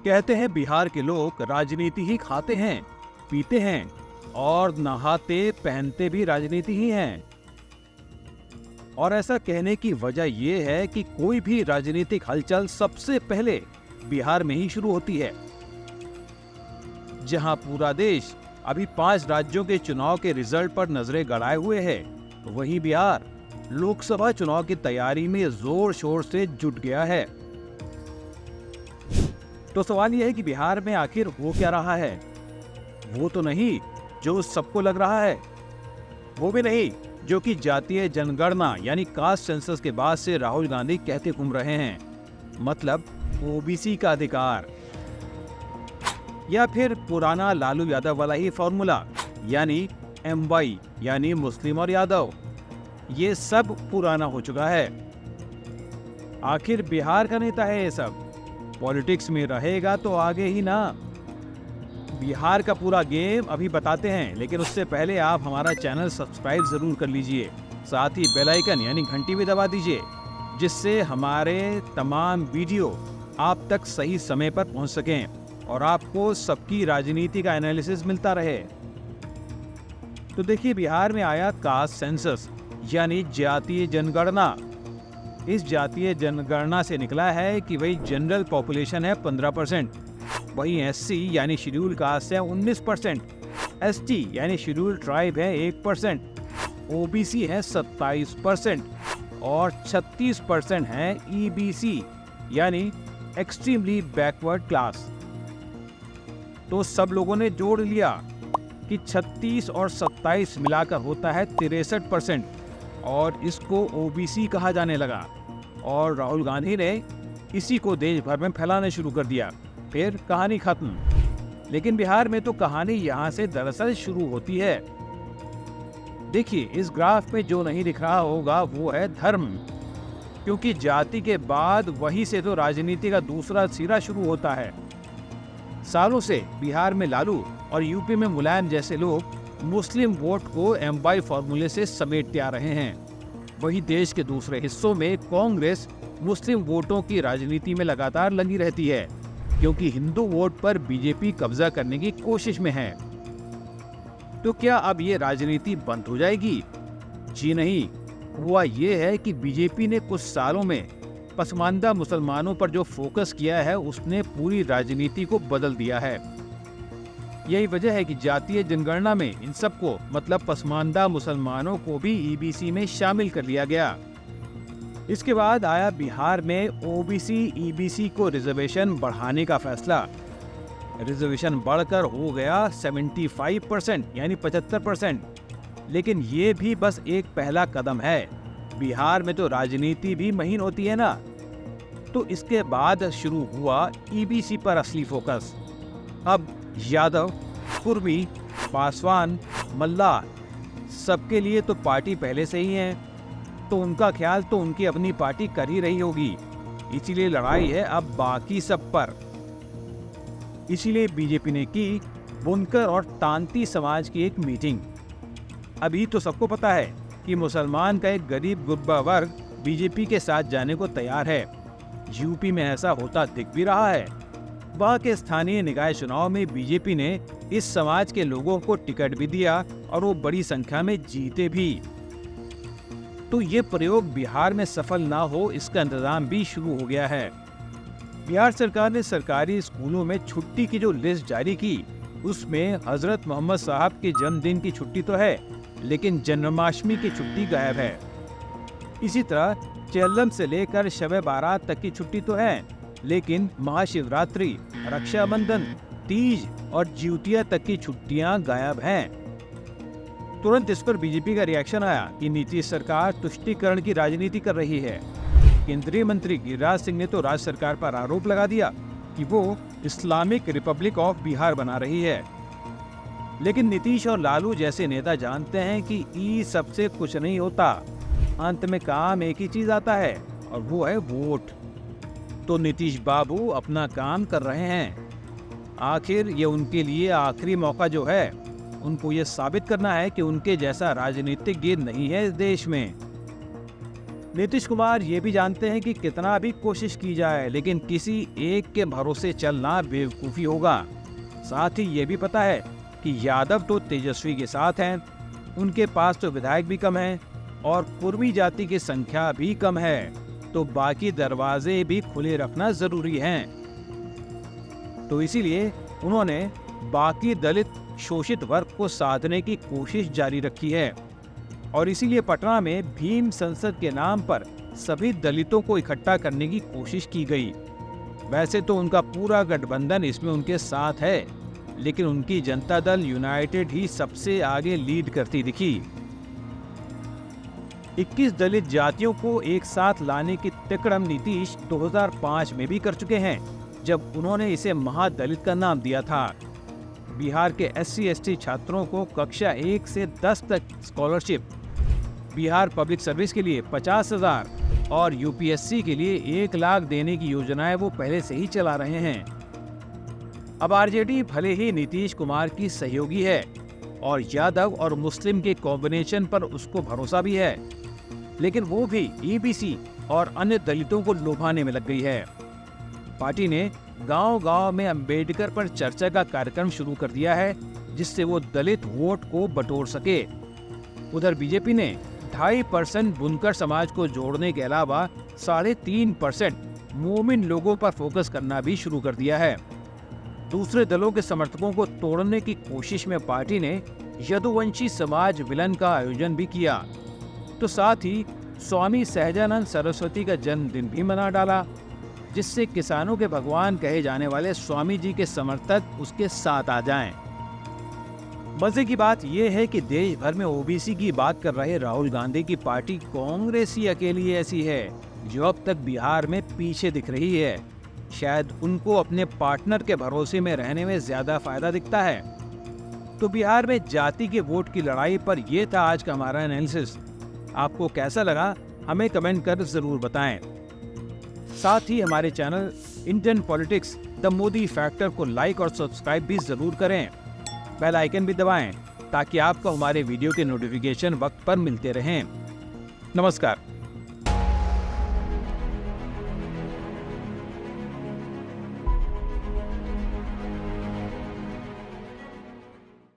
कहते हैं बिहार के लोग राजनीति ही खाते हैं, पीते हैं और नहाते पहनते भी राजनीति ही हैं। और ऐसा कहने की वजह यह है कि कोई भी राजनीतिक हलचल सबसे पहले बिहार में ही शुरू होती है। जहां पूरा देश अभी 5 राज्यों के चुनाव के रिजल्ट पर नजरें गड़ाए हुए है, वहीं बिहार लोकसभा चुनाव की तैयारी में जोर शोर से जुट गया है। तो सवाल यह है कि बिहार में आखिर हो क्या रहा है? वो तो नहीं जो सबको लग रहा है, वो भी नहीं जो कि जातीय जनगणना यानी कास्ट सेंसस के बाद से राहुल गांधी कहते घूम रहे हैं, मतलब ओबीसी का अधिकार, या फिर पुराना लालू यादव वाला ही फॉर्मूला यानी MY यानी मुस्लिम और यादव। ये सब पुराना हो चुका है। आखिर बिहार का नेता है ये सब, पॉलिटिक्स में रहेगा तो आगे ही ना। बिहार का पूरा गेम अभी बताते हैं, लेकिन उससे पहले आप हमारा चैनल सब्सक्राइब जरूर कर लीजिए, साथ ही बेल आइकन यानी घंटी भी दबा दीजिए, जिससे हमारे तमाम वीडियो आप तक सही समय पर पहुंच सकें और आपको सबकी राजनीति का एनालिसिस मिलता रहे। तो देखिए, बिहार में आया कास्ट सेंसस यानी जातीय जनगणना। इस जातीय जनगणना से निकला है कि वही जनरल पॉपुलेशन है 15%, वहीं SC यानी शेड्यूल कास्ट है 19%, ST यानी शेड्यूल ट्राइब है 1%, OBC है 27% और 36% है EBC यानी एक्सट्रीमली बैकवर्ड क्लास। तो सब लोगों ने जोड़ लिया कि 36 और 27 मिलाकर होता है 63% और इसको OBC कहा जाने लगा और राहुल गांधी ने इसी को देश भर में फैलाना शुरू कर दिया। फिर कहानी खत्म। लेकिन बिहार में तो कहानी यहाँ से दरअसल शुरू होती है। देखिए, इस ग्राफ में जो नहीं दिख रहा होगा वो है धर्म, क्योंकि जाति के बाद वहीं से तो राजनीति का दूसरा सिरा शुरू होता है। सालों से बिहार में लालू और यूपी में मुलायम जैसे लोग मुस्लिम वोट को MY फॉर्मूले से समेटते आ रहे हैं। वहीं देश के दूसरे हिस्सों में कांग्रेस मुस्लिम वोटों की राजनीति में लगातार लगी रहती है, क्योंकि हिंदू वोट पर बीजेपी कब्जा करने की कोशिश में है। तो क्या अब ये राजनीति बंद हो जाएगी? जी नहीं। हुआ ये है कि बीजेपी ने कुछ सालों में पसमानदा मुसलमानों पर जो फोकस किया है उसने पूरी राजनीति को बदल दिया है। यही वजह है कि जातीय जनगणना में इन सबको मतलब पसमानदा मुसलमानों को भी EBC में शामिल कर लिया गया। इसके बाद आया बिहार में OBC EBC को रिजर्वेशन बढ़ाने का फैसला। रिजर्वेशन बढ़कर हो गया 75% यानी 75%। लेकिन ये भी बस एक पहला कदम है। बिहार में तो राजनीति भी महीन होती है ना। तो इसके बाद शुरू हुआ EBC पर असली फोकस। अब यादव, कुर्मी, पासवान, मल्ला सबके लिए तो पार्टी पहले से ही है, तो उनका ख्याल तो उनकी अपनी पार्टी कर ही रही होगी। इसीलिए लड़ाई है अब बाकी सब पर। इसीलिए बीजेपी ने की बुनकर और तांती समाज की एक मीटिंग। अभी तो सबको पता है कि मुसलमान का एक गरीब गुरबा वर्ग बीजेपी के साथ जाने को तैयार है। यूपी में ऐसा होता दिख भी रहा है। वहां के स्थानीय निकाय चुनाव में बीजेपी ने इस समाज के लोगों को टिकट भी दिया और वो बड़ी संख्या में जीते भी। तो ये प्रयोग बिहार में सफल ना हो, इसका इंतजाम भी शुरू हो गया है। बिहार सरकार ने सरकारी स्कूलों में छुट्टी की जो लिस्ट जारी की, उसमें हजरत मोहम्मद साहब के जन्मदिन की छुट्टी तो है, लेकिन जन्माष्टमी की छुट्टी गायब है। इसी तरह चेल्लम से लेकर शब बारात तक की छुट्टी तो है, लेकिन महाशिवरात्रि, रक्षाबंधन, तीज और जिउतिया तक की छुट्टियां गायब हैं। तुरंत इस पर बीजेपी का रिएक्शन आया कि नीतीश सरकार तुष्टीकरण की राजनीति कर रही है। केंद्रीय मंत्री गिरिराज सिंह ने तो राज्य सरकार पर आरोप लगा दिया कि वो इस्लामिक रिपब्लिक ऑफ बिहार बना रही है। लेकिन नीतीश और लालू जैसे नेता जानते हैं कि ई सबसे कुछ नहीं होता, अंत में काम एक ही चीज आता है और वो है वोट। तो नीतीश बाबू अपना काम कर रहे हैं। आखिर ये उनके लिए आखिरी मौका जो है, उनको ये साबित करना है कि उनके जैसा राजनीतिक गेंद नहीं है इस देश में। नीतीश कुमार ये भी जानते हैं कि कितना भी कोशिश की जाए लेकिन किसी एक के भरोसे चलना बेवकूफ़ी होगा। साथ ही ये भी पता है कि यादव तो तेजस्वी के साथ हैं, उनके पास तो विधायक भी कम हैं और कुर्मी जाति की संख्या भी कम है, तो बाकी दरवाजे भी खुले रखना जरूरी हैं। तो इसीलिए उन्होंने बाकी दलित शोषित वर्ग को साधने की कोशिश जारी रखी है और इसीलिए पटना में भीम संसद के नाम पर सभी दलितों को इकट्ठा करने की कोशिश की गई। वैसे तो उनका पूरा गठबंधन इसमें उनके साथ है, लेकिन उनकी जनता दल यूनाइटेड ही सबसे आगे लीड करती दिखी। 21 दलित जातियों को एक साथ लाने की तिकड़म नीतीश 2005 में भी कर चुके हैं, जब उन्होंने इसे महादलित का नाम दिया था। बिहार के SC/ST छात्रों को कक्षा 1 से 10 तक स्कॉलरशिप, बिहार पब्लिक सर्विस के लिए 50,000 और UPSC के लिए 1 लाख देने की योजनाएं वो पहले से ही चला रहे हैं। अब RJD भले ही नीतीश कुमार की सहयोगी है और यादव और मुस्लिम के कॉम्बिनेशन पर उसको भरोसा भी है, लेकिन वो भी EBC और अन्य दलितों को लुभाने में लग गई है। पार्टी ने गांव-गांव में अंबेडकर पर चर्चा का कार्यक्रम शुरू कर दिया है, जिससे वो दलित वोट को बटोर सके। उधर बीजेपी ने 2.5% बुनकर समाज को जोड़ने के अलावा 3.5% मोमिन लोगों पर फोकस करना भी शुरू कर दिया है। दूसरे दलों के समर्थकों को तोड़ने की कोशिश में पार्टी ने यदुवंशी समाज विलन का आयोजन भी किया, तो साथ ही स्वामी सहजानंद सरस्वती का जन्मदिन भी मना डाला, जिससे किसानों के भगवान कहे जाने वाले स्वामी जी के समर्थक उसके साथ आ जाएं। मजे की बात यह है कि देश भर में OBC की बात कर रहे राहुल गांधी की पार्टी कांग्रेस ही अकेली ऐसी है जो अब तक बिहार में पीछे दिख रही है। शायद उनको अपने पार्टनर के भरोसे में रहने में ज्यादा फायदा दिखता है। तो बिहार में जाति के वोट की लड़ाई पर यह था आज का हमारा एनालिसिस। आपको कैसा लगा हमें कमेंट कर जरूर बताएं। साथ ही हमारे channel Indian politics the Modi factor को लाइक और सब्सक्राइब भी जरूर करें। बेल आइकन भी दबाएं ताकि आपको हमारे वीडियो के नोटिफिकेशन वक्त पर मिलते रहें। नमस्कार।